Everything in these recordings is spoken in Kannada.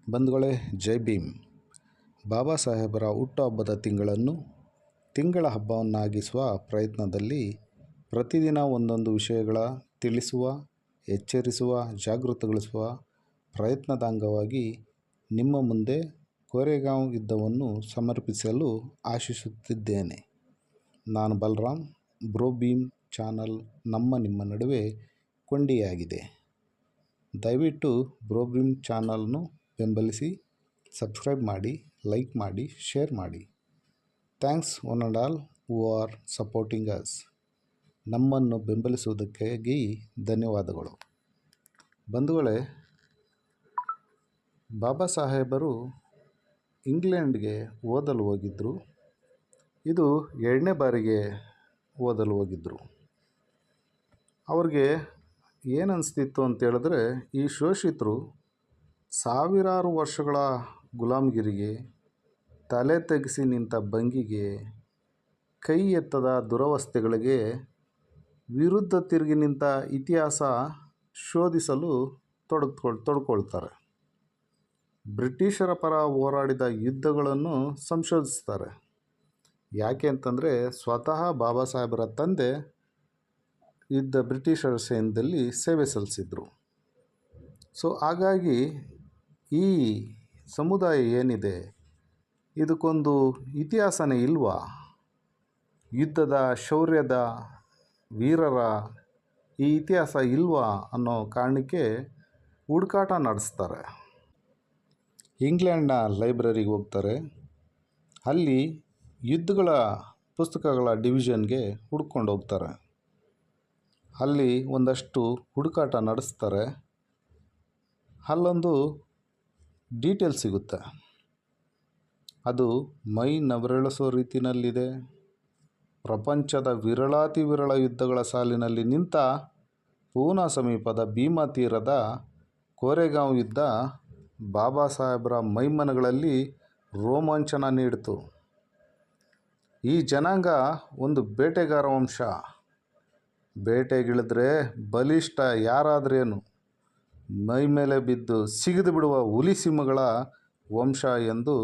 ಬಂಧುಗಳೇ, ಜೈ ಭೀಮ್. ಬಾಬಾ ಸಾಹೇಬರ ಹುಟ್ಟುಹಬ್ಬದ ತಿಂಗಳ ಹಬ್ಬವನ್ನಾಗಿಸುವ ಪ್ರಯತ್ನದಲ್ಲಿ ಪ್ರತಿದಿನ ಒಂದೊಂದು ವಿಷಯಗಳ ತಿಳಿಸುವ, ಎಚ್ಚರಿಸುವ, ಜಾಗೃತಗೊಳಿಸುವ ಪ್ರಯತ್ನದ ಅಂಗವಾಗಿ ನಿಮ್ಮ ಮುಂದೆ ಕೋರೆಗಾಂವ್ ಯುದ್ಧವನ್ನು ಸಮರ್ಪಿಸಲು ಆಶಿಸುತ್ತಿದ್ದೇನೆ. ನಾನು ಬಲರಾಮ್. ಬ್ರೋ ಭೀಮ್ ಚಾನಲ್ ನಿಮ್ಮ ನಡುವೆ ಕೊಂಡಿಯಾಗಿದೆ. ದಯವಿಟ್ಟು ಬ್ರೋ ಭೀಮ್ ಚಾನಲ್ನು ಬೆಂಬಲಿಸಿ, ಸಬ್ಸ್ಕ್ರೈಬ್ ಮಾಡಿ, ಲೈಕ್ ಮಾಡಿ, ಶೇರ್ ಮಾಡಿ. Thanks one and all who are supporting us. ನಮ್ಮನ್ನು ಬೆಂಬಲಿಸುವುದಕ್ಕಾಗಿ ಧನ್ಯವಾದಗಳು. ಬಂಧುಗಳೇ, ಬಾಬಾ ಸಾಹೇಬರು ಇಂಗ್ಲೆಂಡ್ಗೆ ಓದಲು ಹೋಗಿದ್ದರು. ಇದು 2ನೇ ಬಾರಿಗೆ ಓದಲು ಹೋಗಿದ್ದರು. ಅವ್ರಿಗೆ ಏನನ್ನಿಸ್ತಿತ್ತು ಅಂತೇಳಿದ್ರೆ, ಈ ಶೋಷಿತರು ಸಾವಿರಾರು ವರ್ಷಗಳ ಗುಲಾಮಗಿರಿಗೆ, ತಲೆ ತೆಗೆಸಿ ನಿಂತ ಬಂಗಿಗೆ, ಕೈ ಎತ್ತದ ದುರವಸ್ಥೆಗಳಿಗೆ ವಿರುದ್ಧ ತಿರುಗಿ ನಿಂತ ಇತಿಹಾಸ ಶೋಧಿಸಲು ತೊಡ್ಕೊಳ್ತಾರೆ. ಬ್ರಿಟಿಷರ ಪರ ಹೋರಾಡಿದ ಯುದ್ಧಗಳನ್ನು ಸಂಶೋಧಿಸ್ತಾರೆ. ಯಾಕೆ ಅಂತಂದರೆ, ಸ್ವತಃ ಬಾಬಾ ಸಾಹೇಬರ ತಂದೆ ಬ್ರಿಟಿಷರ ಸೈನ್ಯದಲ್ಲಿ ಸೇವೆ ಸಲ್ಲಿಸಿದರು. ಸೊ ಹಾಗಾಗಿ ಈ ಸಮುದಾಯ ಏನಿದೆ, ಇದಕ್ಕೊಂದು ಇತಿಹಾಸನೇ ಇಲ್ವಾ? ಯುದ್ಧದ ಶೌರ್ಯದ ವೀರರ ಈ ಇತಿಹಾಸ ಇಲ್ವಾ ಅನ್ನೋ ಕಾರಣಕ್ಕೆ ಹುಡುಕಾಟ ನಡೆಸ್ತಾರೆ. ಇಂಗ್ಲೆಂಡ್ನ ಲೈಬ್ರರಿಗೆ ಹೋಗ್ತಾರೆ. ಅಲ್ಲಿ ಯುದ್ಧಗಳ ಪುಸ್ತಕಗಳ ಡಿವಿಷನ್ಗೆ ಹುಡ್ಕೊಂಡು ಹೋಗ್ತಾರೆ. ಅಲ್ಲಿ ಒಂದಷ್ಟು ಹುಡುಕಾಟ ನಡೆಸ್ತಾರೆ. ಅಲ್ಲೊಂದು ಡೀಟೇಲ್ ಸಿಗುತ್ತೆ. ಅದು ಮೈ ನವರಳಿಸೋ ರೀತಿಯಲ್ಲಿದೆ. ಪ್ರಪಂಚದ ವಿರಳಾತಿ ವಿರಳ ಯುದ್ಧಗಳ ಸಾಲಿನಲ್ಲಿ ನಿಂತ ಪೂನಾ ಸಮೀಪದ ಭೀಮಾ ತೀರದ ಕೋರೆಗಾಂವ್ ಯುದ್ಧ ಬಾಬಾ ಸಾಹೇಬರ ಮೈಮನಗಳಲ್ಲಿ ರೋಮಾಂಚನ ನೀಡಿತು. ಈ ಜನಾಂಗ ಒಂದು ಬೇಟೆಗಾರ ವಂಶ. ಬೇಟೆಗಿಳಿದ್ರೆ ಬಲಿಷ್ಠ ಯಾರಾದ್ರೇನು, ಮೈ ಮೇಲೆ ಬಿದ್ದು ಸಿಗಿದು ಬಿಡುವ ಹುಲಿ ಸಿಂಹಗಳ ವಂಶ ಎಂದು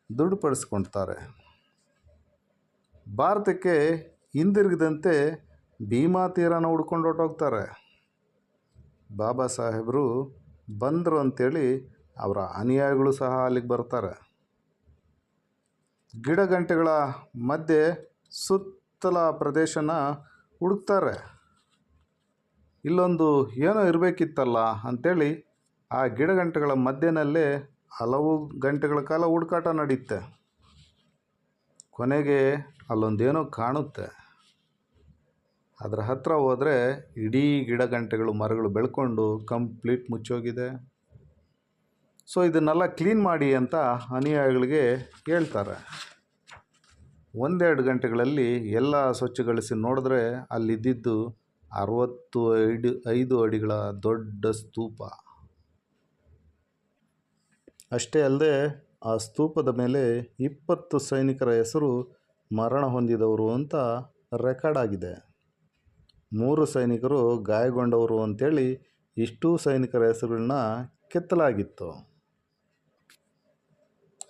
ದೃಢಪಡಿಸ್ಕೊಳ್ತಾರೆ. ಭಾರತಕ್ಕೆ ಹಿಂದಿರುಗಿದಂತೆ ಭೀಮಾ ತೀರನ ಹುಡ್ಕೊಂಡು ಹೊರಟೋಗ್ತಾರೆ. ಬಾಬಾ ಸಾಹೇಬರು ಬಂದರು ಅಂಥೇಳಿ ಅವರ ಅನುಯಾಯಿಗಳು ಸಹ ಅಲ್ಲಿಗೆ ಬರ್ತಾರೆ. ಗಿಡಗಂಟೆಗಳ ಮಧ್ಯೆ ಸುತ್ತಲ ಪ್ರದೇಶನ ಹುಡುಕ್ತಾರೆ. ಇಲ್ಲೊಂದು ಏನೋ ಇರಬೇಕಿತ್ತಲ್ಲ ಅಂಥೇಳಿ ಆ ಗಿಡಗಂಟೆಗಳ ಮಧ್ಯೆಯಲ್ಲೇ ಹಲವು ಗಂಟೆಗಳ ಕಾಲ ಹುಡುಕಾಟ ನಡೆಯುತ್ತೆ. ಕೊನೆಗೆ ಅಲ್ಲೊಂದೇನೋ ಕಾಣುತ್ತೆ. ಅದರ ಹತ್ತಿರ ಹೋದರೆ ಇಡೀ ಗಿಡಗಂಟೆಗಳು, ಮರಗಳು ಬೆಳ್ಕೊಂಡು ಕಂಪ್ಲೀಟ್ ಮುಚ್ಚೋಗಿದೆ. ಸೊ ಇದನ್ನೆಲ್ಲ ಕ್ಲೀನ್ ಮಾಡಿ ಅಂತ ಅನುಯಾಯಿಗಳಿಗೆ ಹೇಳ್ತಾರೆ. 1-2 ಗಂಟೆಗಳಲ್ಲಿ ಎಲ್ಲ ಸ್ವಚ್ಛಗೊಳಿಸಿ ನೋಡಿದ್ರೆ ಅಲ್ಲಿದ್ದಿದ್ದು 65 ಅಡಿಗಳ ದೊಡ್ಡ ಸ್ತೂಪ. ಅಷ್ಟೇ ಅಲ್ಲದೆ ಆ ಸ್ತೂಪದ ಮೇಲೆ 20 ಸೈನಿಕರ ಹೆಸರು ಮರಣ ಹೊಂದಿದವರು ಅಂತ ರೆಕಾರ್ಡ್ ಆಗಿದೆ. 3 ಸೈನಿಕರು ಗಾಯಗೊಂಡವರು ಅಂಥೇಳಿ ಇಷ್ಟೂ ಸೈನಿಕರ ಹೆಸರುಗಳನ್ನ ಕೆತ್ತಲಾಗಿತ್ತು.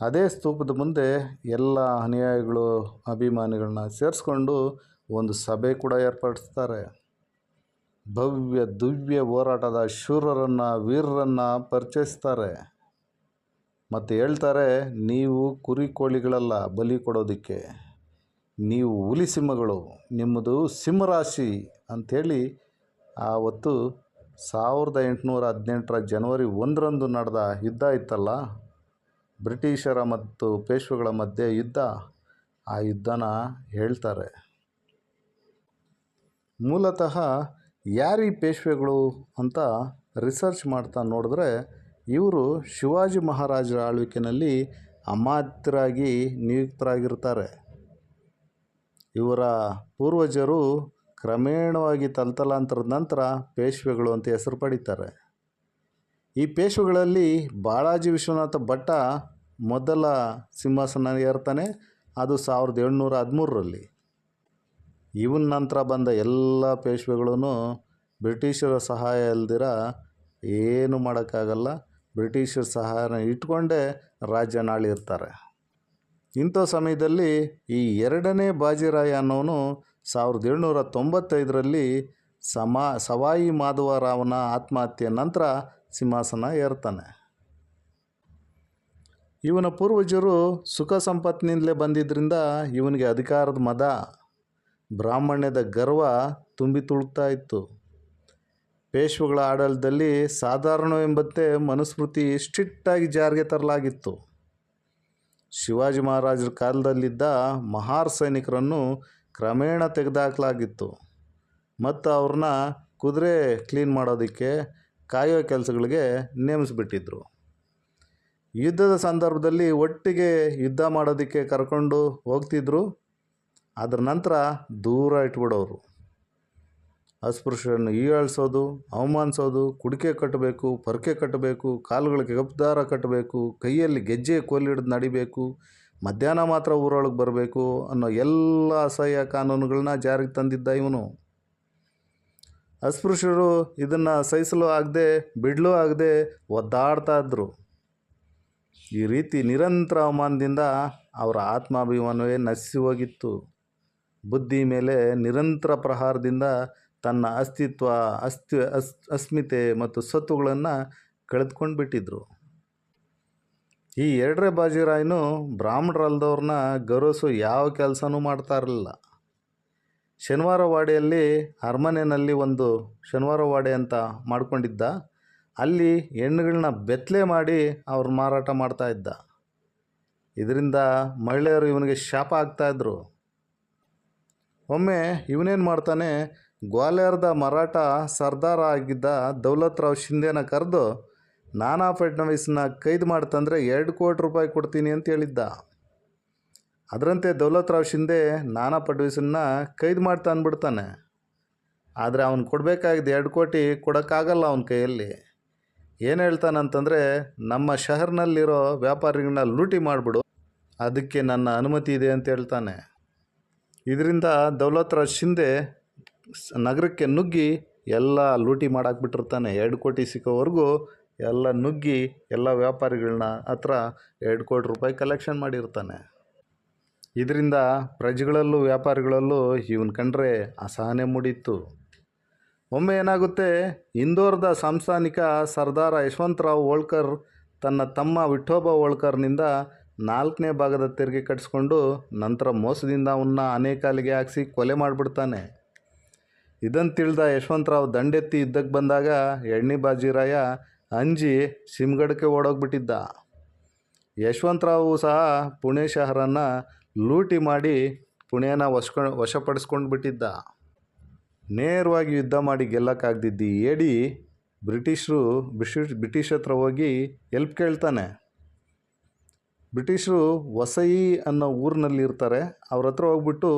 ಅದೇ ಸ್ತೂಪದ ಮುಂದೆ ಎಲ್ಲ ಅನುಯಾಯಿಗಳು, ಅಭಿಮಾನಿಗಳನ್ನ ಸೇರಿಸ್ಕೊಂಡು ಒಂದು ಸಭೆ ಕೂಡ ಏರ್ಪಡಿಸ್ತಾರೆ. ಭವ್ಯ ದಿವ್ಯ ಹೋರಾಟದ ಶೂರರನ್ನು, ವೀರರನ್ನು ಪರಿಚಯಿಸ್ತಾರೆ ಮತ್ತು ಹೇಳ್ತಾರೆ, ನೀವು ಕುರಿ ಕೋಳಿಗಳಲ್ಲ ಬಲಿ ಕೊಡೋದಕ್ಕೆ, ನೀವು ಹುಲಿ ಸಿಂಹಗಳು, ನಿಮ್ಮದು ಸಿಂಹರಾಶಿ ಅಂಥೇಳಿ ಆವತ್ತು 1818 ಜನವರಿ 1ರಂದು ನಡೆದ ಯುದ್ಧ ಇತ್ತಲ್ಲ, ಬ್ರಿಟಿಷರ ಮತ್ತು ಪೇಶ್ವೆಗಳ ಮಧ್ಯೆ ಯುದ್ಧ, ಆ ಯುದ್ಧನ ಹೇಳ್ತಾರೆ. ಮೂಲತಃ ಯಾರೀ ಪೇಶ್ವೆಗಳು ಅಂತ ರಿಸರ್ಚ್ ಮಾಡ್ತಾ ನೋಡಿದ್ರೆ, ಇವರು ಶಿವಾಜಿ ಮಹಾರಾಜರ ಆಳ್ವಿಕೆಯಲ್ಲಿ ಅಮಾತ್ಯರಾಗಿ ನಿಯುಕ್ತರಾಗಿರ್ತಾರೆ. ಇವರ ಪೂರ್ವಜರು ಕ್ರಮೇಣವಾಗಿ ತಲತಲಾಂತರದ ನಂತರ ಪೇಶ್ವೆಗಳು ಅಂತ ಹೆಸರು ಪಡೀತಾರೆ. ಈ ಪೇಶ್ವೆಗಳಲ್ಲಿ ಬಾಳಾಜಿ ವಿಶ್ವನಾಥ ಭಟ್ಟ ಮೊದಲ ಸಿಂಹಾಸನ ಏರ್ತಾನೆ. ಅದು 1713ರಲ್ಲಿ. ಇವನ ನಂತರ ಬಂದ ಎಲ್ಲ ಪೇಶ್ವೆಗಳೂ ಬ್ರಿಟಿಷರ ಸಹಾಯ ಇಲ್ದಿರ ಏನು ಮಾಡೋಕ್ಕಾಗಲ್ಲ, ಬ್ರಿಟಿಷರ ಸಹಾಯನ ಇಟ್ಕೊಂಡೇ ರಾಜ್ಯ ಆಳಿರ್ತಾರೆ. ಇಂಥ ಸಮಯದಲ್ಲಿ ಈ ಎರಡನೇ ಬಾಜಿರಾಯ ಅನ್ನೋನು 1795ರಲ್ಲಿ ಸವಾಯಿ ಮಾಧವರಾವನ ಆತ್ಮಹತ್ಯೆ ನಂತರ ಸಿಂಹಾಸನ ಏರ್ತಾನೆ. ಇವನ ಪೂರ್ವಜರು ಸುಖ ಸಂಪತ್ತಿನಿಂದಲೇ ಬಂದಿದ್ದರಿಂದ ಇವನಿಗೆ ಅಧಿಕಾರದ ಮದ, ಬ್ರಾಹ್ಮಣ್ಯದ ಗರ್ವ ತುಂಬಿ ತುಳುಕ್ತಾ ಇತ್ತು. ಪೇಶ್ವೆಗಳ ಆಡಳಿತದಲ್ಲಿ ಸಾಧಾರಣವೆಂಬಂತೆ ಮನುಸ್ಮೃತಿ ಸ್ಟ್ರಿಕ್ಟಾಗಿ ಜಾರಿಗೆ ತರಲಾಗಿತ್ತು. ಶಿವಾಜಿ ಮಹಾರಾಜರ ಕಾಲದಲ್ಲಿದ್ದ ಮಹಾರ್ ಸೈನಿಕರನ್ನು ಕ್ರಮೇಣ ತೆಗೆದುಹಾಕಲಾಗಿತ್ತು ಮತ್ತು ಅವ್ರನ್ನ ಕುದುರೆ ಕ್ಲೀನ್ ಮಾಡೋದಕ್ಕೆ, ಕಾಯೋ ಕೆಲಸಗಳಿಗೆ ನೇಮಿಸಿಬಿಟ್ಟಿದ್ರು. ಯುದ್ಧದ ಸಂದರ್ಭದಲ್ಲಿ ಒಟ್ಟಿಗೆ ಯುದ್ಧ ಮಾಡೋದಕ್ಕೆ ಕರ್ಕೊಂಡು ಹೋಗ್ತಿದ್ರು. ಅದರ ನಂತರ ದೂರ ಇಟ್ಬಿಡೋರು. ಅಸ್ಪೃಶ್ಯರನ್ನು ಹೀಯಾಳಿಸೋದು, ಅವಮಾನಿಸೋದು, ಕುಡಿಕೆ ಕಟ್ಟಬೇಕು, ಪೊರಕೆ ಕಟ್ಟಬೇಕು, ಕಾಲುಗಳಿಗೆ ಕಪ್ದಾರ ಕಟ್ಟಬೇಕು, ಕೈಯಲ್ಲಿ ಗೆಜ್ಜೆ ಕೋಲಿಡಿದು ನಡಿಬೇಕು, ಮಧ್ಯಾಹ್ನ ಮಾತ್ರ ಊರೊಳಗೆ ಬರಬೇಕು ಅನ್ನೋ ಎಲ್ಲ ಅಸಹ್ಯ ಕಾನೂನುಗಳನ್ನ ಜಾರಿಗೆ ತಂದಿದ್ದ ಇವನು. ಅಸ್ಪೃಶ್ಯರು ಇದನ್ನು ಸಹಿಸಲು ಆಗದೆ, ಬಿಡಲೂ ಆಗದೆ ಒದ್ದಾಡ್ತಾ ಇದ್ದರು. ಈ ರೀತಿ ನಿರಂತರ ಅವಮಾನದಿಂದ ಅವರ ಆತ್ಮಾಭಿಮಾನವೇ ನಶಿಸಿ ಹೋಗಿತ್ತು. ಬುದ್ಧಿ ಮೇಲೆ ನಿರಂತರ ಪ್ರಹಾರದಿಂದ ತನ್ನ ಅಸ್ಮಿತೆ ಮತ್ತು ಸತ್ತುಗಳನ್ನು ಕಳೆದುಕೊಂಡು ಬಿಟ್ಟಿದ್ರು. ಈ ಎರಡನೇ ಬಾಜಿರಾಯನು ಬ್ರಾಹ್ಮಣರಲ್ದವ್ರನ್ನ ಗೌರವಿಸೋ ಯಾವ ಕೆಲಸನೂ ಮಾಡ್ತಾ ಇರಲಿಲ್ಲ. ಶನಿವಾರ ವಾಡೆಯಲ್ಲಿ ಅರಮನೆಯಲ್ಲಿ ಒಂದು ಶನಿವಾರ ವಾಡೆ ಅಂತ ಮಾಡ್ಕೊಂಡಿದ್ದ. ಅಲ್ಲಿ ಹೆಣ್ಣುಗಳನ್ನ ಬೆತ್ತಲೆ ಮಾಡಿ ಅವ್ರು ಮಾರಾಟ ಮಾಡ್ತಾಯಿದ್ದ. ಇದರಿಂದ ಮಹಿಳೆಯರು ಇವನಿಗೆ ಶಾಪ ಆಗ್ತಾಯಿದ್ರು. ಒಮ್ಮೆ ಇವನೇನು ಮಾಡ್ತಾನೆ, ಗ್ವಾಲಿಯರ್ದ ಮರಾಠ ಸರ್ದಾರ ಆಗಿದ್ದ ದೌಲತ್ ರಾವ್ ಶಿಂದೆನ ಕರೆದು ನಾನಾ ಫಡ್ನವೀಸ್ನ ಕೈದು ಮಾಡ್ತಂದರೆ 2 ಕೋಟಿ ರೂಪಾಯಿ ಕೊಡ್ತೀನಿ ಅಂತ ಹೇಳಿದ್ದ. ಅದರಂತೆ ದೌಲತ್ ರಾವ್ ಶಿಂದೆ ನಾನಾ ಫಡ್ನವೀಸನ್ನ ಕೈದು ಮಾಡ್ತಾ ಅಂದ್ಬಿಡ್ತಾನೆ. ಆದರೆ ಅವನು ಕೊಡಬೇಕಾಗಿದ್ದು 2 ಕೋಟಿ ಕೊಡೋಕ್ಕಾಗಲ್ಲ ಅವನ ಕೈಯಲ್ಲಿ. ಏನು ಹೇಳ್ತಾನಂತಂದರೆ, ನಮ್ಮ ಶಹರ್ನಲ್ಲಿರೋ ವ್ಯಾಪಾರಿಗಳನ್ನ ಲೂಟಿ ಮಾಡಿಬಿಡು, ಅದಕ್ಕೆ ನನ್ನ ಅನುಮತಿ ಇದೆ ಅಂತ ಹೇಳ್ತಾನೆ. ಇದರಿಂದ ದೌಲತ್ ರಾವ್ ಶಿಂದೆ ನಗರಕ್ಕೆ ನುಗ್ಗಿ ಎಲ್ಲ ಲೂಟಿ ಮಾಡಾಕ್ಬಿಟ್ಟಿರ್ತಾನೆ. 2 ಕೋಟಿ ಸಿಕ್ಕೋವರೆಗೂ ಎಲ್ಲ ನುಗ್ಗಿ ಎಲ್ಲ ವ್ಯಾಪಾರಿಗಳನ್ನ ಹತ್ರ 2 ಕೋಟಿ ರೂಪಾಯಿ ಕಲೆಕ್ಷನ್ ಮಾಡಿರ್ತಾನೆ. ಇದರಿಂದ ಪ್ರಜೆಗಳಲ್ಲೂ ವ್ಯಾಪಾರಿಗಳಲ್ಲೂ ಇವನು ಕಂಡ್ರೆ ಅಸಹನೆ ಮೂಡಿತ್ತು. ಒಮ್ಮೆ ಏನಾಗುತ್ತೆ, ಇಂದೋರದ ಸಂಸ್ಥಾನಿಕ ಸರ್ದಾರ ಯಶವಂತರಾವ್ ಹೋಳ್ಕರ್ ತನ್ನ ತಮ್ಮ ವಿಠೋಬಾ ಹೋಳ್ಕರ್ನಿಂದ 4ನೇ ಭಾಗದ ತೆರಿಗೆ ಕಟ್ಟಿಸ್ಕೊಂಡು ನಂತರ ಮೋಸದಿಂದ ಅವನ್ನ ಆನೆಕಾಲಿಗೆ ಹಾಕಿಸಿ ಕೊಲೆ ಮಾಡಿಬಿಡ್ತಾನೆ. ಇದನ್ನು ತಿಳಿದ ಯಶವಂತರಾವ್ ದಂಡೆತ್ತಿ ಯುದ್ಧಕ್ಕೆ ಬಂದಾಗ 2ನೇ ಬಾಜಿರಾಯ ಅಂಜಿ ಸಿಮ್ಗಡಕ್ಕೆ ಓಡೋಗ್ಬಿಟ್ಟಿದ್ದ. ಯಶವಂತರಾವು ಸಹ ಪುಣೆ ಶಹರನ್ನು ಲೂಟಿ ಮಾಡಿ ಪುಣೆನ ವಶಪಡಿಸ್ಕೊಂಡು ಬಿಟ್ಟಿದ್ದ. ನೇರವಾಗಿ ಯುದ್ಧ ಮಾಡಿ ಗೆಲ್ಲಕ್ಕಾಗ್ದಿದ್ದು ಏಡಿ ಬ್ರಿಟಿಷ್ ಹತ್ರ ಹೋಗಿ ಹೆಲ್ಪ್ ಕೇಳ್ತಾನೆ. ಬ್ರಿಟಿಷರು ವಸಯಿ ಅನ್ನೋ ಊರಿನಲ್ಲಿ ಇರ್ತಾರೆ. ಅವ್ರ ಹತ್ರ ಹೋಗ್ಬಿಟ್ಟು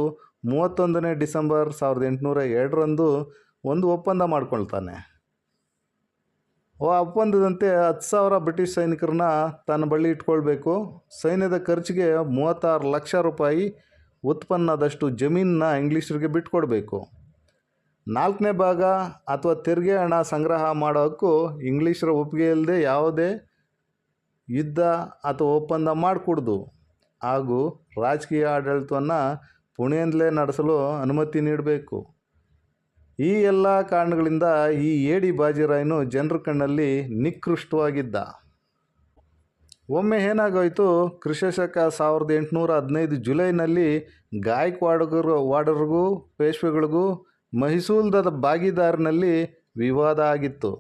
31ನೇ ಡಿಸೆಂಬರ್ 1802ರಂದು ಒಂದು ಒಪ್ಪಂದ ಮಾಡ್ಕೊಳ್ತಾನೆ. ಒಪ್ಪಂದದಂತೆ 10,000 ಬ್ರಿಟಿಷ್ ಸೈನಿಕರನ್ನ ತನ್ನ ಬಳಿ ಇಟ್ಕೊಳ್ಬೇಕು. ಸೈನ್ಯದ ಖರ್ಚಿಗೆ 36 ಲಕ್ಷ ರೂಪಾಯಿ ಉತ್ಪನ್ನದಷ್ಟು ಜಮೀನನ್ನ ಇಂಗ್ಲೀಷರಿಗೆ ಬಿಟ್ಕೊಡ್ಬೇಕು. 4ನೇ ಭಾಗ ಅಥವಾ ತೆರಿಗೆ ಹಣ ಸಂಗ್ರಹ ಮಾಡೋಕ್ಕೂ ಇಂಗ್ಲೀಷರ ಒಪ್ಪಿಗೆ ಇಲ್ಲದೆ ಯಾವುದೇ ಯುದ್ಧ ಅಥವಾ ಒಪ್ಪಂದ ಮಾಡಿಕೊಡ್ದು ಹಾಗೂ ರಾಜಕೀಯ ಆಡಳಿತವನ್ನು ಪುಣೆಯಿಂದಲೇ ನಡೆಸಲು ಅನುಮತಿ ನೀಡಬೇಕು. ಈ ಎಲ್ಲ ಕಾರಣಗಳಿಂದ ಈ ಏಡಿ ಬಾಜಿರಾಯನು ಜನರ ಕಣ್ಣಲ್ಲಿ ನಿಕೃಷ್ಟವಾಗಿದ್ದ. ಒಮ್ಮೆ ಏನಾಗೋಯಿತು, ಕ್ರಿಸ್ತಶಕ 1815 ಜುಲೈನಲ್ಲಿ ಗಾಯಕ್ವಾಡರಿಗೂ ಪೇಶ್ವೆಗಳಿಗೂ ಮೈಸೂಲ್ದ ಭಾಗಿದಾರಿನಲ್ಲಿ ವಿವಾದ ಆಗಿತ್ತು.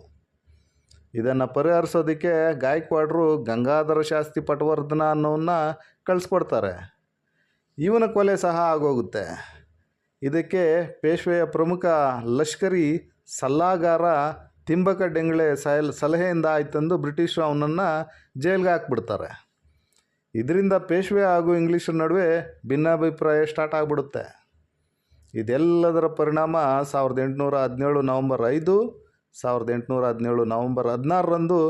ಇದನ್ನು ಪರಿಹರಿಸೋದಕ್ಕೆ ಗಾಯಕ್ವಾಡರು ಗಂಗಾಧರ ಶಾಸ್ತ್ರಿ ಪಟವರ್ಧನ ಅನ್ನೋನ್ನ ಕಳಿಸ್ಕೊಡ್ತಾರೆ. ಇವನ ಕೊಲೆ ಸಹ ಆಗೋಗುತ್ತೆ. ಇದಕ್ಕೆ ಪೇಶ್ವೆಯ ಪ್ರಮುಖ ಲಷ್ಕರಿ ಸಲ್ಲಾಗಾರ ತಿಂಬಕ ಡೆಂಗ್ಳೆ ಸಲಹೆಯಿಂದ ಆಯ್ತೆಂದು ಬ್ರಿಟಿಷರು ಅವನನ್ನು ಜೈಲಿಗೆ ಹಾಕ್ಬಿಡ್ತಾರೆ. ಇದರಿಂದ ಪೇಶ್ವೆ ಹಾಗೂ ಇಂಗ್ಲೀಷರ ನಡುವೆ ಭಿನ್ನಾಭಿಪ್ರಾಯ ಸ್ಟಾರ್ಟ್ ಆಗಿಬಿಡುತ್ತೆ. ಇದೆಲ್ಲದರ ಪರಿಣಾಮ 1817 ನವಂಬರ್ 5, 1817 ನವಂಬರ್ 16ರಂದು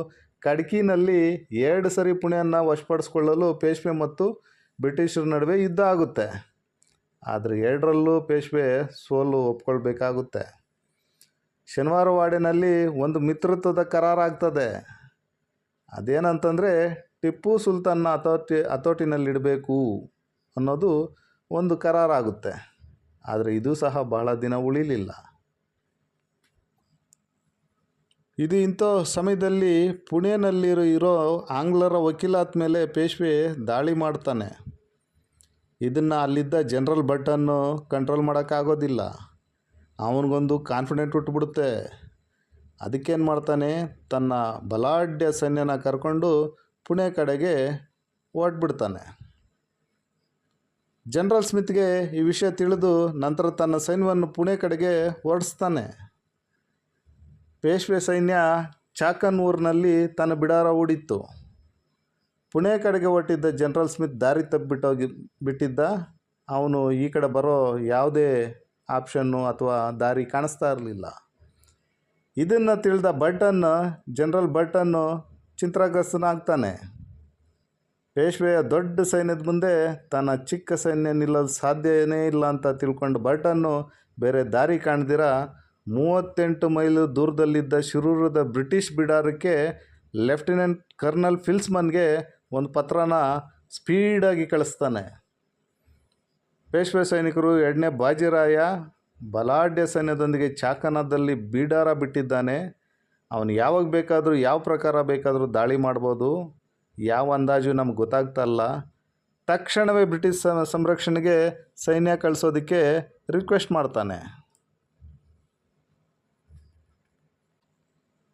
ಕಡ್ಕಿನಲ್ಲಿ 2 ಸರಿ ಪುಣೆಯನ್ನು ವಶಪಡಿಸಿಕೊಳ್ಳಲು ಪೇಶ್ವೆ ಮತ್ತು ಬ್ರಿಟಿಷರ ನಡುವೆ ಯುದ್ಧ ಆಗುತ್ತೆ. ಆದರೆ 2ರಲ್ಲೂ ಪೇಶ್ವೆ ಸೋಲು ಒಪ್ಕೊಳ್ಬೇಕಾಗುತ್ತೆ. ಶನಿವಾರ ವಾಡೆನಲ್ಲಿ ಒಂದು ಮಿತ್ರತ್ವದ ಕರಾರಾಗ್ತದೆ. ಅದೇನಂತಂದರೆ ಟಿಪ್ಪು ಸುಲ್ತಾನ್ನ ಹತೋಟಿನಲ್ಲಿಡಬೇಕು ಅನ್ನೋದು ಒಂದು ಕರಾರಾಗುತ್ತೆ. ಆದರೆ ಇದು ಸಹ ಬಹಳ ದಿನ ಉಳಿಲಿಲ್ಲ. ಇದು ಇಂಥ ಸಮಯದಲ್ಲಿ ಪುಣೆನಲ್ಲಿರೋ ಆಂಗ್ಲರ ವಕೀಲಾತ್ ಮೇಲೆ ಪೇಶ್ವೆ ದಾಳಿ ಮಾಡ್ತಾನೆ. ಇದನ್ನು ಅಲ್ಲಿದ್ದ ಜನರಲ್ ಭಟ್ಟನ್ನು ಕಂಟ್ರೋಲ್ ಮಾಡೋಕ್ಕಾಗೋದಿಲ್ಲ. ಅವನಿಗೊಂದು ಕಾನ್ಫಿಡೆಂಟ್ ಹುಟ್ಟುಬಿಡುತ್ತೆ. ಅದಕ್ಕೇನು ಮಾಡ್ತಾನೆ, ತನ್ನ ಬಲಾಢ್ಯ ಸೈನ್ಯನ ಕರ್ಕೊಂಡು ಪುಣೆ ಕಡೆಗೆ ಹೊರಟ್ಬಿಡ್ತಾನೆ. ಜನರಲ್ ಸ್ಮಿತ್ಗೆ ಈ ವಿಷಯ ತಿಳಿದು ನಂತರ ತನ್ನ ಸೈನ್ಯವನ್ನು ಪುಣೆ ಕಡೆಗೆ ಹೊರಡಿಸ್ತಾನೆ. ಪೇಶ್ವೆ ಸೈನ್ಯ ಚಾಕನ್ ಊರಿನಲ್ಲಿ ತನ್ನ ಬಿಡಾರ ಹೂಡಿತ್ತು. ಪುಣೆ ಕಡೆಗೆ ಹೊರಟಿದ್ದ ಜನರಲ್ ಸ್ಮಿತ್ ದಾರಿ ಬಿಟ್ಟಿದ್ದ. ಅವನು ಈ ಕಡೆ ಬರೋ ಯಾವುದೇ ಆಪ್ಷನ್ನು ಅಥವಾ ದಾರಿ ಕಾಣಿಸ್ತಾ ಇರಲಿಲ್ಲ. ಇದನ್ನು ತಿಳಿದ ಜನರಲ್ ಭಟ್ಟನ್ನು ಚಿಂತಾಗ್ರಸ್ತನಾಗ್ತಾನೆ. ಪೇಶ್ವೆಯ ದೊಡ್ಡ ಸೈನ್ಯದ ಮುಂದೆ ತನ್ನ ಚಿಕ್ಕ ಸೈನ್ಯ ನಿಲ್ಲಲು ಸಾಧ್ಯನೇ ಇಲ್ಲ ಅಂತ ತಿಳ್ಕೊಂಡು ಭಟ್ಟನ್ನು ಬೇರೆ ದಾರಿ ಕಾಣ್ದಿರ 38 ಮೈಲು ದೂರದಲ್ಲಿದ್ದ ಶಿರೂರದ ಬ್ರಿಟಿಷ್ ಬಿಡಾರಕ್ಕೆ ಲೆಫ್ಟಿನೆಂಟ್ ಕರ್ನಲ್ ಫಿಲ್ಸ್ಮನ್ಗೆ ಒಂದು ಪತ್ರನ ಸ್ಪೀಡಾಗಿ ಕಳಿಸ್ತಾನೆ. ಪೇಶ್ವೆ ಸೈನಿಕರು 2ನೇ ಬಾಜಿರಾಯ ಬಲಾಢ್ಯ ಸೈನ್ಯದೊಂದಿಗೆ ಚಾಕನದಲ್ಲಿ ಬಿಡಾರ ಬಿಟ್ಟಿದ್ದಾನೆ. ಅವನು ಯಾವಾಗ ಬೇಕಾದರೂ ಯಾವ ಪ್ರಕಾರ ಬೇಕಾದರೂ ದಾಳಿ ಮಾಡ್ಬೋದು. ಯಾವ ಅಂದಾಜು ನಮ್ಗೆ ಗೊತ್ತಾಗ್ತಲ್ಲ. ತಕ್ಷಣವೇ ಬ್ರಿಟಿಷ್ ಸಂರಕ್ಷಣೆಗೆ ಸೈನ್ಯ ಕಳಿಸೋದಕ್ಕೆ ರಿಕ್ವೆಸ್ಟ್ ಮಾಡ್ತಾನೆ.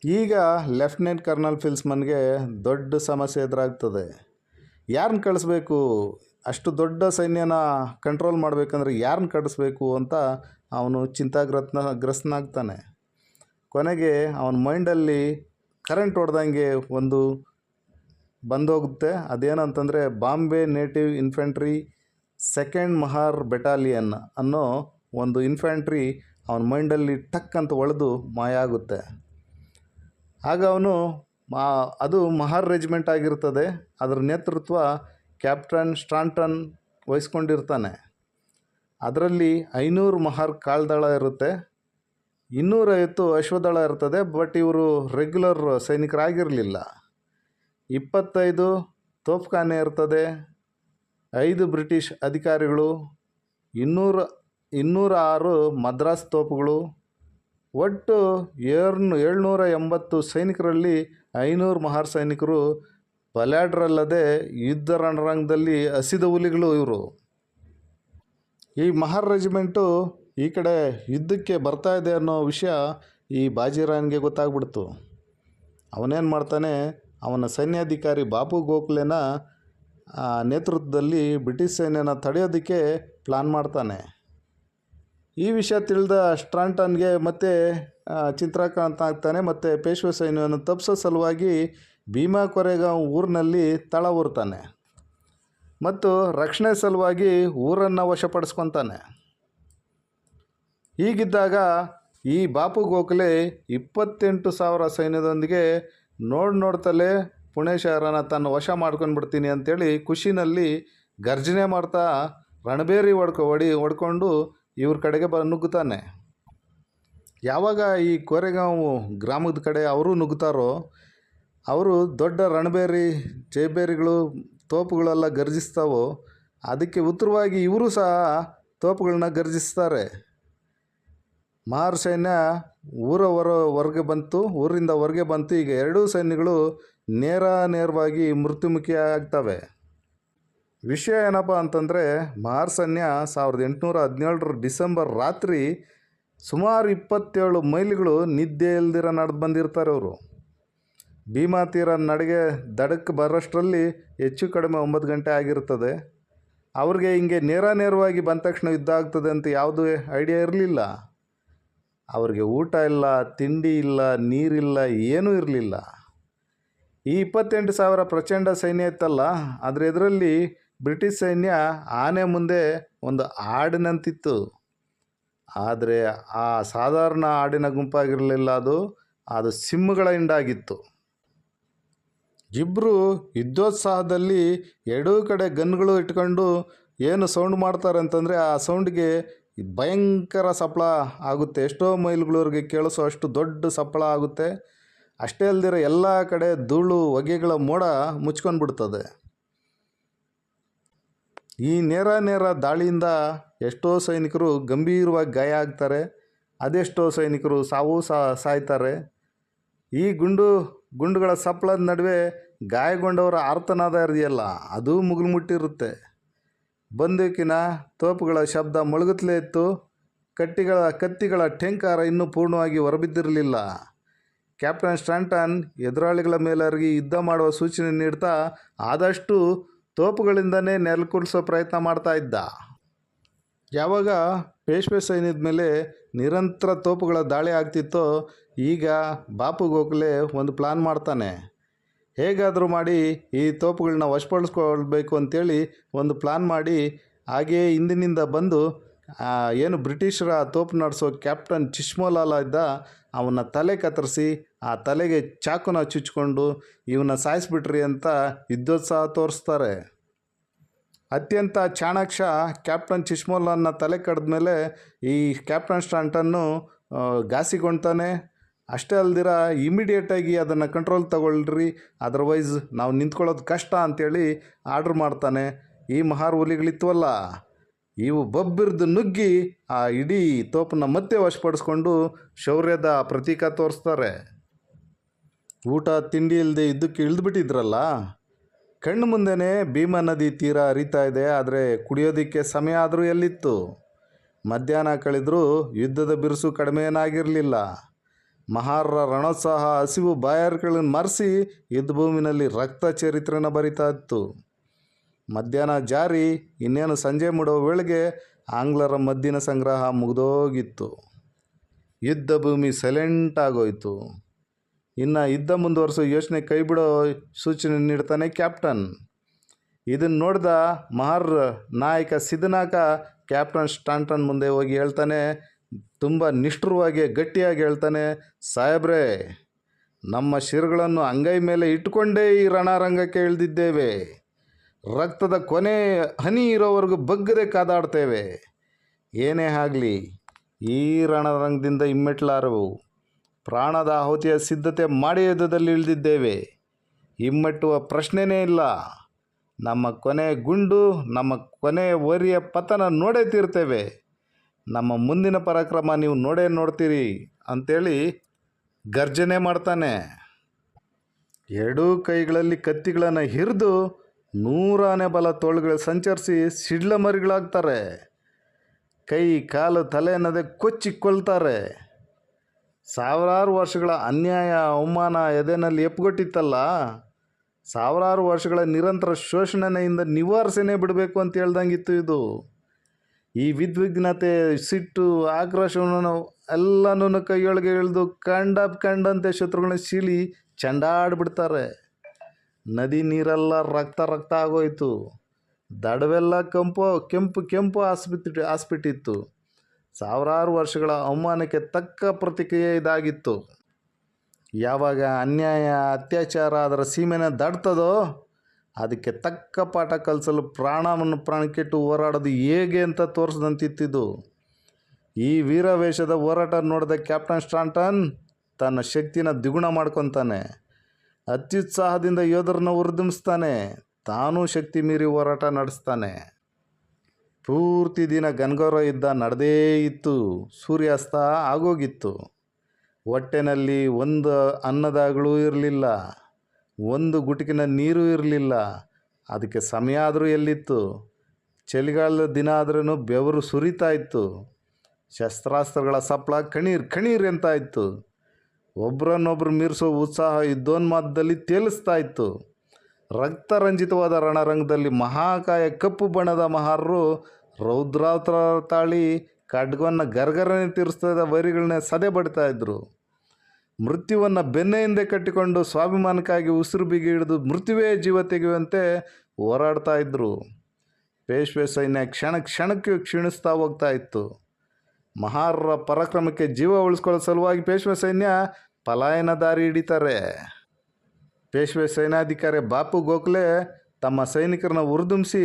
ಈಗ ಲೆಫ್ಟಿನೆಂಟ್ ಕರ್ನಲ್ ಫಿಲ್ಸ್ಮನ್ಗೆ ದೊಡ್ಡ ಸಮಸ್ಯೆ ಎದುರಾಗ್ತದೆ. ಯಾರನ್ನ ಕಳಿಸ್ಬೇಕು, ಅಷ್ಟು ದೊಡ್ಡ ಸೈನ್ಯನ ಕಂಟ್ರೋಲ್ ಮಾಡಬೇಕಂದ್ರೆ ಯಾರನ್ನ ಕಳಿಸ್ಬೇಕು ಅಂತ ಅವನು ಗ್ರಸ್ತನಾಗ್ತಾನೆ. ಕೊನೆಗೆ ಅವನ ಮೈಂಡಲ್ಲಿ ಕರೆಂಟ್ ಹೊಡೆದಂಗೆ ಒಂದು ಬಂದೋಗುತ್ತೆ. ಅದೇನಂತಂದರೆ Bombay native infantry 2nd Mahar battalion ಅನ್ನೋ ಒಂದು ಇನ್ಫ್ಯಾಂಟ್ರಿ ಅವನ ಮೈಂಡಲ್ಲಿ ಟಕ್ ಅಂತ ಒಳೆದು ಮಾಯ ಆಗುತ್ತೆ. ಆಗ ಅವನು ಅದು ಮಹಾರ್ ರೆಜಿಮೆಂಟ್ ಆಗಿರ್ತದೆ. ಅದರ ನೇತೃತ್ವ ಕ್ಯಾಪ್ಟನ್ ಸ್ಟಾಂಟನ್ ವಹಿಸ್ಕೊಂಡಿರ್ತಾನೆ. ಅದರಲ್ಲಿ 500 ಮಹಾರ್ ಕಾಲ್ದಳ ಇರುತ್ತೆ, 250 ಅಶ್ವದಳ ಇರ್ತದೆ. ಬಟ್ ಇವರು ರೆಗ್ಯುಲರ್ ಸೈನಿಕರಾಗಿರಲಿಲ್ಲ. 25 ತೋಪ್ಖಾನೆ ಇರ್ತದೆ, 5 ಬ್ರಿಟಿಷ್ ಅಧಿಕಾರಿಗಳು, 206 ಮದ್ರಾಸ್ ತೋಪುಗಳು. ಒಟ್ಟು 780 ಸೈನಿಕರಲ್ಲಿ 500 ಮಹಾರ್ ಸೈನಿಕರು ಬಲಾಢ್ಯರಲ್ಲದೆ ಯುದ್ಧ ರಣರಂಗದಲ್ಲಿ ಹಸಿದ ಹುಲಿಗಳು ಇವರು. ಈ ಮಹಾರ್ ರೆಜಿಮೆಂಟು ಈ ಕಡೆ ಯುದ್ಧಕ್ಕೆ ಬರ್ತಾ ಇದೆ ಅನ್ನೋ ವಿಷಯ ಈ ಬಾಜಿರಾಯನಿಗೆ ಗೊತ್ತಾಗ್ಬಿಡ್ತು. ಅವನೇನು ಮಾಡ್ತಾನೆ, ಅವನ ಸೈನ್ಯಾಧಿಕಾರಿ ಬಾಪು ಗೋಖಲೆನ ನೇತೃತ್ವದಲ್ಲಿ ಬ್ರಿಟಿಷ್ ಸೈನ್ಯನ ತಡೆಯೋದಕ್ಕೆ ಪ್ಲಾನ್ ಮಾಡ್ತಾನೆ. ಈ ವಿಷಯ ತಿಳಿದ ಸ್ಟಾಂಟನ್ಗೆ ಮತ್ತೆ ಚಿಂತಾಕ್ರಾಂತ ಆಗ್ತಾನೆ. ಮತ್ತು ಪೇಶ್ವೆ ಸೈನ್ಯವನ್ನು ತಪ್ಪಿಸೋ ಸಲುವಾಗಿ ಭೀಮಾ ಕೊರೆಗಾಂವ್ ಊರಿನಲ್ಲಿ ತಳ ಊರ್ತಾನೆ ಮತ್ತು ರಕ್ಷಣೆ ಸಲುವಾಗಿ ಊರನ್ನು ವಶಪಡಿಸ್ಕೊತಾನೆ. ಹೀಗಿದ್ದಾಗ ಈ ಬಾಪು ಗೋಖಲೆ 28,000 ಸೈನ್ಯದೊಂದಿಗೆ ನೋಡ್ತಲೇ ಪುಣೆ ಶಹರನ ತನ್ನ ವಶ ಮಾಡ್ಕೊಂಡ್ಬಿಡ್ತೀನಿ ಅಂಥೇಳಿ ಖುಷಿನಲ್ಲಿ ಗರ್ಜನೆ ಮಾಡ್ತಾ ರಣಬೇರಿ ಹೊಡ್ಕೊಂಡು ಇವ್ರ ಕಡೆಗೆ ನುಗ್ಗುತ್ತಾನೆ. ಯಾವಾಗ ಈ ಕೋರೆಗಾಂವ್ ಗ್ರಾಮದ ಕಡೆ ಅವರು ನುಗ್ಗುತ್ತಾರೋ, ಅವರು ದೊಡ್ಡ ರಣಬೇರಿ ಜೈಬೇರಿಗಳು ತೋಪುಗಳೆಲ್ಲ ಗರ್ಜಿಸ್ತಾವೋ, ಅದಕ್ಕೆ ಉತ್ತರವಾಗಿ ಇವರು ಸಹ ತೋಪುಗಳನ್ನ ಗರ್ಜಿಸ್ತಾರೆ. ಮಹಾರ್ ಸೈನ್ಯ ಊರಿಂದ ಹೊರಗೆ ಬಂತು. ಈಗ ಎರಡೂ ಸೈನ್ಯಗಳು ನೇರವಾಗಿ ಮೃತ್ಯುಮುಖಿ ಆಗ್ತವೆ. ವಿಷಯ ಏನಪ್ಪ ಅಂತಂದರೆ, ಮಹಾರ್ ಸೈನ್ಯ 1817 ಡಿಸೆಂಬರ್ ರಾತ್ರಿ ಸುಮಾರು 27 ಮೈಲಿಗಳು ನಿದ್ದೆ ಇಲ್ದಿರ ನಡೆದು ಬಂದಿರ್ತಾರೆ. ಅವರು ಭೀಮಾ ತೀರ ದಡಕ್ಕೆ ಬರೋಷ್ಟರಲ್ಲಿ ಹೆಚ್ಚು ಕಡಿಮೆ 9 ಗಂಟೆ ಆಗಿರ್ತದೆ. ಅವ್ರಿಗೆ ಹಿಂಗೆ ನೇರವಾಗಿ ಬಂದ ತಕ್ಷಣ ಯುದ್ಧ ಆಗ್ತದೆ ಅಂತ ಯಾವುದೂ ಐಡಿಯಾ ಇರಲಿಲ್ಲ. ಅವ್ರಿಗೆ ಊಟ ಇಲ್ಲ, ತಿಂಡಿ ಇಲ್ಲ, ನೀರಿಲ್ಲ, ಏನೂ ಇರಲಿಲ್ಲ. ಈ 28,000 ಪ್ರಚಂಡ ಸೈನ್ಯ ಇತ್ತಲ್ಲ, ಅದರ ಎದುರಲ್ಲಿ ಬ್ರಿಟಿಷ್ ಸೈನ್ಯ ಆನೆ ಮುಂದೆ ಒಂದು ಆಡಿನಂತಿತ್ತು. ಆದರೆ ಆ ಸಾಧಾರಣ ಆಡಿನ ಗುಂಪಾಗಿರಲಿಲ್ಲ, ಅದು ಸಿಂಹಗಳ ಹಿಂಡಾಗಿತ್ತು. ಇಬ್ಬರು ಯುದ್ಧೋತ್ಸಾಹದಲ್ಲಿ ಎರಡೂ ಕಡೆ ಗನ್ಗಳು ಇಟ್ಕೊಂಡು ಏನು ಸೌಂಡ್ ಮಾಡ್ತಾರೆ ಅಂತಂದರೆ, ಆ ಸೌಂಡ್ಗೆ ಭಯಂಕರ ಸಪ್ಪಳ ಆಗುತ್ತೆ. ಎಷ್ಟೋ ಮೈಲ್ಗಳವರೆಗೆ ಕೇಳಿಸೋ ಅಷ್ಟು ದೊಡ್ಡ ಸಪ್ಪಳ ಆಗುತ್ತೆ. ಅಷ್ಟೇ ಅಲ್ದಿರ ಎಲ್ಲ ಕಡೆ ಧೂಳು ಹೊಗೆಗಳ ಮೋಡ ಮುಚ್ಕೊಂಡ್ಬಿಡ್ತದೆ. ಈ ನೇರ ದಾಳಿಯಿಂದ ಎಷ್ಟೋ ಸೈನಿಕರು ಗಂಭೀರವಾಗಿ ಗಾಯ ಆಗ್ತಾರೆ, ಅದೆಷ್ಟೋ ಸೈನಿಕರು ಸಾಯ್ತಾರೆ. ಈ ಗುಂಡುಗಳ ಸಪ್ಪಳದ ನಡುವೆ ಗಾಯಗೊಂಡವರ ಆರ್ತನಾದ ಇದೆಯಲ್ಲ, ಅದು ಮುಗಿಲ್ಮುಟ್ಟಿರುತ್ತೆ. ಬಂದೂಕಿನ ತೋಪುಗಳ ಶಬ್ದ ಮೊಳಗುತ್ತಲೇ ಇತ್ತು. ಕತ್ತಿಗಳ ಠೇಂಕಾರ ಇನ್ನೂ ಪೂರ್ಣವಾಗಿ ಹೊರಬಿದ್ದಿರಲಿಲ್ಲ. ಕ್ಯಾಪ್ಟನ್ ಸ್ಟಾಂಟನ್ ಎದುರಾಳಿಗಳ ಮೇಲರಿಗೆ ಯುದ್ಧ ಮಾಡುವ ಸೂಚನೆ ನೀಡ್ತಾ ಆದಷ್ಟು ತೋಪುಗಳಿಂದನೇ ನೆಲಕುರಿಸೋ ಪ್ರಯತ್ನ ಮಾಡ್ತಾ ಇದ್ದ. ಯಾವಾಗ ಪೇಶ್ವೆ ಸೈನ್ಯದ ಮೇಲೆ ನಿರಂತರ ತೋಪುಗಳ ದಾಳಿ ಆಗ್ತಿತ್ತೋ, ಈಗ ಬಾಪು ಗೋಖಲೆ ಒಂದು ಪ್ಲಾನ್ ಮಾಡ್ತಾನೆ. ಹೇಗಾದರೂ ಮಾಡಿ ಈ ತೋಪುಗಳನ್ನ ವಶಪಡಿಸ್ಕೊಳ್ಬೇಕು ಅಂತೇಳಿ ಒಂದು ಪ್ಲಾನ್ ಮಾಡಿ, ಹಾಗೆಯೇ ಹಿಂದಿನಿಂದ ಬಂದು ಏನು ಬ್ರಿಟಿಷರ ತೋಪು ನಡೆಸೋ ಕ್ಯಾಪ್ಟನ್ ಚಿಶ್ಮೋಲಾಲ ಇದ್ದ, ಅವನ ತಲೆ ಕತ್ತರಿಸಿ ಆ ತಲೆಗೆ ಚಾಕುನ ಚುಚ್ಕೊಂಡು ಇವನ್ನ ಸಾಯಿಸ್ಬಿಟ್ರಿ ಅಂತ ಯುದ್ಧೋತ್ಸಾಹ ತೋರಿಸ್ತಾರೆ. ಅತ್ಯಂತ ಚಾಣಾಕ್ಷ ಕ್ಯಾಪ್ಟನ್ ಚಿಶ್ಮೋಲಾನ ತಲೆ ಕಡ್ದ ಮೇಲೆ ಈ ಕ್ಯಾಪ್ಟನ್ ಸ್ಟಾಂಟನ್ನು ಘಾಸಿಗೊಳ್ತಾನೆ. ಅಷ್ಟೇ ಅಲ್ದಿರ ಇಮಿಡಿಯೇಟಾಗಿ ಅದನ್ನು ಕಂಟ್ರೋಲ್ ತಗೊಳ್ರಿ, ಅದರ್ವೈಸ್ ನಾವು ನಿಂತ್ಕೊಳ್ಳೋದು ಕಷ್ಟ ಅಂಥೇಳಿ ಆರ್ಡ್ರ್ ಮಾಡ್ತಾನೆ. ಈ ಮಹಾರ್ ಹುಲಿಗಳಿತ್ವಲ್ಲ, ಇವು ಬಬ್ಬಿರ್ದು ನುಗ್ಗಿ ಆ ಇಡೀ ತೋಪನ್ನ ಮತ್ತೆ ವಶಪಡಿಸ್ಕೊಂಡು ಶೌರ್ಯದ ಪ್ರತೀಕ ತೋರಿಸ್ತಾರೆ. ಊಟ ತಿಂಡಿ ಇಲ್ಲದೆ ಇದ್ದಕ್ಕೆ ಇಳಿದ್ಬಿಟ್ಟಿದ್ರಲ್ಲ, ಕಣ್ಣು ಮುಂದೆನೇ ಭೀಮಾ ನದಿ ತೀರ ಹರಿತಾ ಇದೆ, ಆದರೆ ಕುಡಿಯೋದಕ್ಕೆ ಸಮಯ ಆದರೂ ಎಲ್ಲಿತ್ತು? ಮಧ್ಯಾಹ್ನ ಕಳೆದರೂ ಯುದ್ಧದ ಬಿರುಸು ಕಡಿಮೆ ಏನಾಗಿರಲಿಲ್ಲ. ಮಹಾರರ ರಣೋತ್ಸಾಹ ಹಸಿವು ಬಾಯಾರಿಕೆಗಳನ್ನು ಮರೆಸಿ ಯುದ್ಧಭೂಮಿನಲ್ಲಿ ರಕ್ತ ಚರಿತ್ರೆನ ಬರಿತಾ ಇತ್ತು. ಮಧ್ಯಾಹ್ನ ಜಾರಿ ಇನ್ನೇನು ಸಂಜೆ ಮೂಡೋ ವೇಳೆಗೆ ಆಂಗ್ಲರ ಮದ್ದಿನ ಸಂಗ್ರಹ ಮುಗಿದೋಗಿತ್ತು. ಯುದ್ಧ ಭೂಮಿ ಸೈಲೆಂಟ್ ಆಗೋಯ್ತು. ಇನ್ನು ಯುದ್ಧ ಮುಂದುವರಿಸೋ ಯೋಚನೆ ಕೈ ಬಿಡೋ ಸೂಚನೆ ನೀಡ್ತಾನೆ ಕ್ಯಾಪ್ಟನ್. ಇದನ್ನು ನೋಡಿದ ಮಹಾರ್ ನಾಯಕ ಸಿದ್ಧನಾಕ ಕ್ಯಾಪ್ಟನ್ ಸ್ಟಾಂಟನ್ ಮುಂದೆ ಹೋಗಿ ಹೇಳ್ತಾನೆ, ತುಂಬ ನಿಷ್ಠುರವಾಗಿ ಗಟ್ಟಿಯಾಗಿ ಹೇಳ್ತಾನೆ, ಸಾಹೇಬ್ರೇ, ನಮ್ಮ ಶಿರಗಳನ್ನು ಅಂಗೈ ಮೇಲೆ ಇಟ್ಟುಕೊಂಡೇ ಈ ರಣರಂಗಕ್ಕೆ ಇಳಿದಿದ್ದೇವೆ. ರಕ್ತದ ಕೊನೆ ಹನಿ ಇರೋವರೆಗೂ ಬಗ್ಗದೆ ಕಾದಾಡ್ತೇವೆ. ಏನೇ ಆಗಲಿ ಈ ರಣರಂಗದಿಂದ ಹಿಮ್ಮೆಟ್ಟಲಾರವು. ಪ್ರಾಣದ ಆಹುತಿಯ ಸಿದ್ಧತೆ ಮಾಡಿ ಯುದ್ಧದಲ್ಲಿ ಇಳಿದಿದ್ದೇವೆ. ಹಿಮ್ಮೆಟ್ಟುವ ಪ್ರಶ್ನೆಯೇ ಇಲ್ಲ. ನಮ್ಮ ಕೊನೆ ಗುಂಡು, ನಮ್ಮ ಕೊನೆ ವರಿಯ ಪತನ ನೋಡೇ ತೀರ್ತೇವೆ. ನಮ್ಮ ಮುಂದಿನ ಪರಾಕ್ರಮ ನೀವು ನೋಡ್ತೀರಿ ಅಂಥೇಳಿ ಗರ್ಜನೆ ಮಾಡ್ತಾನೆ. ಎರಡೂ ಕೈಗಳಲ್ಲಿ ಕತ್ತಿಗಳನ್ನು ಹಿರಿದು 100 ಆನೆ ಬಲ ತೋಳುಗಳು ಸಂಚರಿಸಿ ಸಿಡ್ಲ ಮರಿಗಳಾಗ್ತಾರೆ. ಕೈ ಕಾಲು ತಲೆ ಅನ್ನದೇ ಕೊಚ್ಚಿಕೊಳ್ತಾರೆ. ಸಾವಿರಾರು ವರ್ಷಗಳ ಅನ್ಯಾಯ ಅವಮಾನ ಎದೆನಲ್ಲಿ ಎಪ್ಪುಗೊಟ್ಟಿತ್ತಲ್ಲ, ಸಾವಿರಾರು ವರ್ಷಗಳ ನಿರಂತರ ಶೋಷಣೆಯಿಂದ ನಿವಾರಿಸೇನೆ ಬಿಡಬೇಕು ಅಂತ ಹೇಳ್ದಂಗಿತ್ತು ಇದು. ಈ ವಿದ್ವಿಗ್ನತೆ, ಸಿಟ್ಟು, ಆಕ್ರೋಶವನ್ನು ಎಲ್ಲನೂ ಕೈಯೊಳಗೆ ಇಳಿದು ಕಂಡಂತೆ ಶತ್ರುಗಳನ್ನ ಸೀಳಿ ಚೆಂಡಾಡ್ಬಿಡ್ತಾರೆ. ನದಿ ನೀರೆಲ್ಲ ರಕ್ತ ಆಗೋಯ್ತು. ದಡವೆಲ್ಲ ಕೆಂಪು ಹಾಸ್ಬಿಟ್ಟಿತ್ತು. ಸಾವಿರಾರು ವರ್ಷಗಳ ಅವಮಾನಕ್ಕೆ ತಕ್ಕ ಪ್ರತಿಕ್ರಿಯೆ ಇದಾಗಿತ್ತು. ಯಾವಾಗ ಅನ್ಯಾಯ ಅತ್ಯಾಚಾರ ಅದರ ಸೀಮೆನ ದಾಟ್ತದೋ, ಅದಕ್ಕೆ ತಕ್ಕ ಪಾಠ ಕಲಿಸಲು ಪ್ರಾಣಕ್ಕಿಟ್ಟು ಹೋರಾಡೋದು ಹೇಗೆ ಅಂತ ತೋರಿಸ್ದಂತಿತ್ತಿದ್ದು. ಈ ವೀರಾವೇಶದ ಹೋರಾಟ ನೋಡಿದ ಕ್ಯಾಪ್ಟನ್ ಸ್ಟಾಂಟನ್ ತನ್ನ ಶಕ್ತಿನ ದ್ವಿಗುಣ ಮಾಡ್ಕೊತಾನೆ. ಅತ್ಯುತ್ಸಾಹದಿಂದ ಯೋಧರನ್ನ ಉರಿದುಂಬಿಸ್ತಾನೆ. ತಾನೂ ಶಕ್ತಿ ಮೀರಿ ಹೋರಾಟ ನಡೆಸ್ತಾನೆ. ಪೂರ್ತಿ ದಿನ ಗನ್ಗೋರ ಯುದ್ಧ ನಡೆದೇ ಇತ್ತು. ಸೂರ್ಯಾಸ್ತ ಆಗೋಗಿತ್ತು. ಹೊಟ್ಟೆನಲ್ಲಿ ಒಂದು ಅನ್ನದಾಗಳು ಇರಲಿಲ್ಲ, ಒಂದು ಗುಟುಕಿನ ನೀರು ಇರಲಿಲ್ಲ. ಅದಕ್ಕೆ ಸಮಯ ಆದರೂ ಎಲ್ಲಿತ್ತು? ಚಳಿಗಾಲದ ದಿನ ಆದ್ರೂ ಬೆವರು ಸುರಿತಾ ಇತ್ತು. ಶಸ್ತ್ರಾಸ್ತ್ರಗಳ ಸಪ್ಪಳ ಕಣೀರ್ ಅಂತ ಇತ್ತು. ಒಬ್ಬರನ್ನೊಬ್ಬರು ಮೀರಿಸೋ ಉತ್ಸಾಹ ಯುದ್ಧೋನ್ಮಾದದಲ್ಲಿ ತೇಲಿಸ್ತಾ ಇತ್ತು. ರಕ್ತರಂಜಿತವಾದ ರಣರಂಗದಲ್ಲಿ ಮಹಾಕಾಯ ಕಪ್ಪು ಬಣ್ಣದ ಮಹಾರರು ರೌದ್ರಾವತಾರ ತಾಳಿ ಖಡ್ಗವನ್ನು ಗರ್ಗರನೆ ತೀರಿಸ್ತಾ ವೈರಿಗಳನ್ನೇ ಸದೆ ಬಡಿತಾ ಇದ್ದರು. ಮೃತ್ಯುವನ್ನು ಬೆನ್ನ ಹಿಂದೆ ಕಟ್ಟಿಕೊಂಡು ಸ್ವಾಭಿಮಾನಕ್ಕಾಗಿ ಉಸಿರು ಬಿಗಿ ಹಿಡಿದು ಮೃತ್ಯುವೇ ಜೀವ ತೆಗೆಯುವಂತೆ ಹೋರಾಡ್ತಾ ಇದ್ದರು. ಪೇಶ್ವೆ ಸೈನ್ಯ ಕ್ಷಣಕ್ಕೆ ಕ್ಷೀಣಿಸ್ತಾ ಹೋಗ್ತಾ ಇತ್ತು. ಮಹಾರರ ಪರಾಕ್ರಮಕ್ಕೆ ಜೀವ ಉಳಿಸ್ಕೊಳ್ಳೋ ಸಲುವಾಗಿ ಪೇಶ್ವೆ ಸೈನ್ಯ ಪಲಾಯನ ದಾರಿ ಹಿಡಿತಾರೆ. ಪೇಶ್ವೆ ಸೈನ್ಯಾಧಿಕಾರಿ ಬಾಪು ಗೋಖಲೆ ತಮ್ಮ ಸೈನಿಕರನ್ನ ಹುರಿದುಂಬಿಸಿ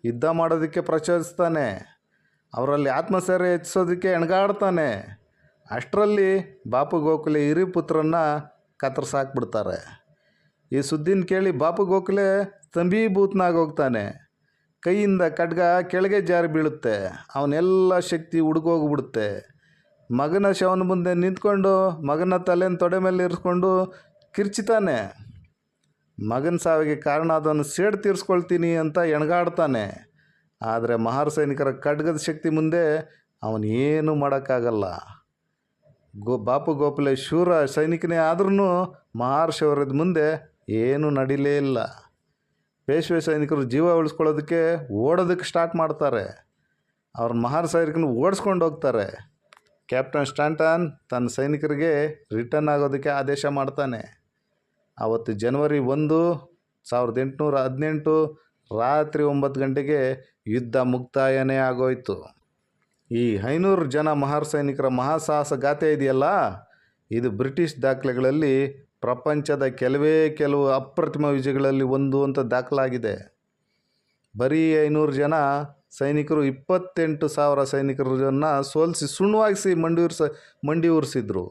ಯುದ್ಧ ಮಾಡೋದಕ್ಕೆ ಪ್ರಚೋದಿಸ್ತಾನೆ. ಅವರಲ್ಲಿ ಆತ್ಮಸ್ಥೈರ್ಯ ಹೆಚ್ಚಿಸೋದಕ್ಕೆ ಎಣಗಾಡ್ತಾನೆ. ಅಷ್ಟರಲ್ಲಿ ಬಾಪು ಗೋಖಲೆ ಹಿರಿಪುತ್ರನ್ನ ಕತ್ತರಿಸಾಕ್ಬಿಡ್ತಾರೆ. ಈ ಸುದ್ದಿನ ಕೇಳಿ ಬಾಪು ಗೋಖಲೆ ಸ್ತಂಭೀಭೂತನಾಗ ಹೋಗ್ತಾನೆ. ಕೈಯಿಂದ ಖಡ್ಗ ಕೆಳಗೆ ಜಾರಿ ಬೀಳುತ್ತೆ. ಅವನೆಲ್ಲ ಶಕ್ತಿ ಹುಡುಗೋಗ್ಬಿಡುತ್ತೆ. ಮಗನ ಶವನ ಮುಂದೆ ನಿಂತ್ಕೊಂಡು ಮಗನ ತಲೆನ ತೊಡೆ ಮೇಲೆ ಇರಿಸ್ಕೊಂಡು ಕಿರ್ಚಿತಾನೆ. ಮಗನ ಸಾವಿಗೆ ಕಾರಣ ಅದನ್ನು ಸೇಡು ತೀರಿಸ್ಕೊಳ್ತೀನಿ ಅಂತ ಎಣಗಾಡ್ತಾನೆ. ಆದರೆ ಮಹಾರ್ ಸೈನಿಕರ ಖಡ್ಗದ ಶಕ್ತಿ ಮುಂದೆ ಅವನೇನು ಮಾಡೋಕ್ಕಾಗಲ್ಲ. ಬಾಪು ಗೋಖಲೆ ಶೂರ ಸೈನಿಕನೇ ಆದ್ರೂ ಮಹಾರ್ ಶೌರ್ಯದ ಮುಂದೆ ಏನೂ ನಡೀಲೇ ಇಲ್ಲ. ಪೇಶ್ವೆ ಸೈನಿಕರು ಜೀವ ಉಳಿಸ್ಕೊಳ್ಳೋದಕ್ಕೆ ಓಡೋದಕ್ಕೆ ಸ್ಟಾರ್ಟ್ ಮಾಡ್ತಾರೆ. ಅವ್ರ ಮಹಾರ್ ಸೈನಿಕನ ಓಡಿಸ್ಕೊಂಡು ಹೋಗ್ತಾರೆ. ಕ್ಯಾಪ್ಟನ್ ಸ್ಟಾಂಟನ್ ತನ್ನ ಸೈನಿಕರಿಗೆ ರಿಟರ್ನ್ ಆಗೋದಕ್ಕೆ ಆದೇಶ ಮಾಡ್ತಾನೆ. ಆವತ್ತು ಜನವರಿ 1, 1818 ರಾತ್ರಿ 9 ಗಂಟೆಗೆ ಯುದ್ಧ ಮುಕ್ತಾಯನೇ ಆಗೋಯ್ತು. ಈ 500 ಜನ ಮಹಾರ್ ಸೈನಿಕರ ಮಹಾಸಾಹಸ ಗಾಥೆ ಇದೆಯಲ್ಲ, ಇದು ಬ್ರಿಟಿಷ್ ದಾಖಲೆಗಳಲ್ಲಿ ಪ್ರಪಂಚದ ಕೆಲವು ಅಪ್ರತಿಮ ವಿಜಯಗಳಲ್ಲಿ ಒಂದು ಅಂತ ದಾಖಲಾಗಿದೆ. ಬರೀ 500 ಜನ ಸೈನಿಕರು 28,000 ಸೈನಿಕರನ್ನು ಸೋಲಿಸಿ ಸುಣ್ಣವಾಗಿಸಿ ಮಂಡಿ ಉರಿಸಿದ್ರು.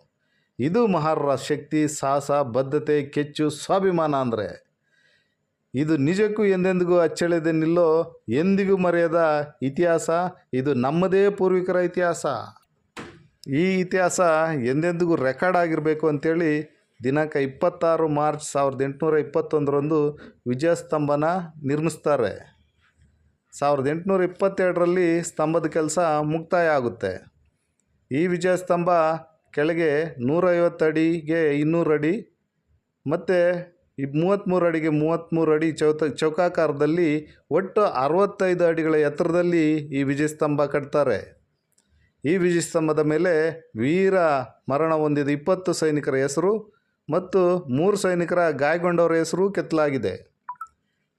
ಇದು ಮಹಾರರ ಶಕ್ತಿ, ಸಾಹಸ, ಬದ್ಧತೆ, ಕೆಚ್ಚು, ಸ್ವಾಭಿಮಾನ ಅಂದರೆ. ಇದು ನಿಜಕ್ಕೂ ಎಂದೆಂದಿಗೂ ಅಚ್ಚಳಿಯದೆ ನಿಲ್ಲೋ, ಎಂದಿಗೂ ಮರೆಯದ ಇತಿಹಾಸ. ಇದು ನಮ್ಮದೇ ಪೂರ್ವಿಕರ ಇತಿಹಾಸ. ಈ ಇತಿಹಾಸ ಎಂದೆಂದಿಗೂ ರೆಕಾರ್ಡ್ ಆಗಿರಬೇಕು ಅಂಥೇಳಿ ದಿನಾಂಕ 26 ಮಾರ್ಚ್ 1821 ವಿಜಯಸ್ತಂಭನ ನಿರ್ಮಿಸ್ತಾರೆ. 1822ರಲ್ಲಿ ಸ್ತಂಭದ ಕೆಲಸ ಮುಕ್ತಾಯ ಆಗುತ್ತೆ. ಈ ವಿಜಯಸ್ತಂಭ ಕೆಳಗೆ 150 ಅಡಿಗೆ 200 ಅಡಿ ಮತ್ತು 33 ಅಡಿಗೆ 33 ಅಡಿ ಚೌಕಾಕಾರದಲ್ಲಿ ಒಟ್ಟು 65 ಅಡಿಗಳ ಎತ್ತರದಲ್ಲಿ ಈ ವಿಜಯಸ್ತಂಭ ಕಟ್ತಾರೆ. ಈ ವಿಜಯಸ್ತಂಭದ ಮೇಲೆ ವೀರ ಮರಣ ಹೊಂದಿದ 20 ಸೈನಿಕರ ಹೆಸರು ಮತ್ತು 3 ಸೈನಿಕರ ಗಾಯಗೊಂಡವರ ಹೆಸರು ಕೆತ್ತಲಾಗಿದೆ.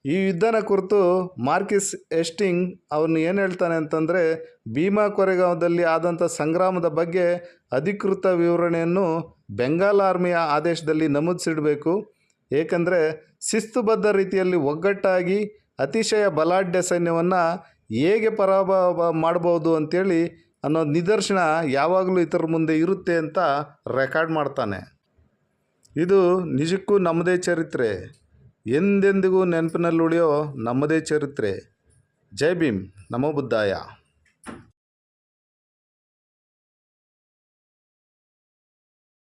ಈ ಯುದ್ಧನ ಕುರಿತು ಮಾರ್ಕಿಸ್ ಹೇಸ್ಟಿಂಗ್ ಅವನು ಏನು ಹೇಳ್ತಾನೆ ಅಂತಂದರೆ, ಭೀಮಾ ಕೊರೆಗಾಂವದಲ್ಲಿ ಆದಂಥ ಸಂಗ್ರಾಮದ ಬಗ್ಗೆ ಅಧಿಕೃತ ವಿವರಣೆಯನ್ನು ಬೆಂಗಾಲ್ ಆರ್ಮಿಯ ಆದೇಶದಲ್ಲಿ ನಮೂದಿಸಿಡಬೇಕು. ಏಕೆಂದರೆ ಶಿಸ್ತುಬದ್ಧ ರೀತಿಯಲ್ಲಿ ಒಗ್ಗಟ್ಟಾಗಿ ಅತಿಶಯ ಬಲಾಢ್ಯ ಸೈನ್ಯವನ್ನು ಹೇಗೆ ಪರಾಭವ ಮಾಡ್ಬೋದು ಅಂಥೇಳಿ ಅನ್ನೋ ನಿದರ್ಶನ ಯಾವಾಗಲೂ ಇತರ ಮುಂದೆ ಇರುತ್ತೆ ಅಂತ ರೆಕಾರ್ಡ್ ಮಾಡ್ತಾನೆ. ಇದು ನಿಜಕ್ಕೂ ನಮ್ಮದೇ ಚರಿತ್ರೆ, ಎಂದೆಂದಿಗೂ ನೆನಪಿನಲ್ಲಿ ಉಳಿಯೋ ನಮ್ಮದೇ ಚರಿತ್ರೆ. ಜೈ ಭೀಮ್, ನಮೋ ಬುದ್ಧಾಯ.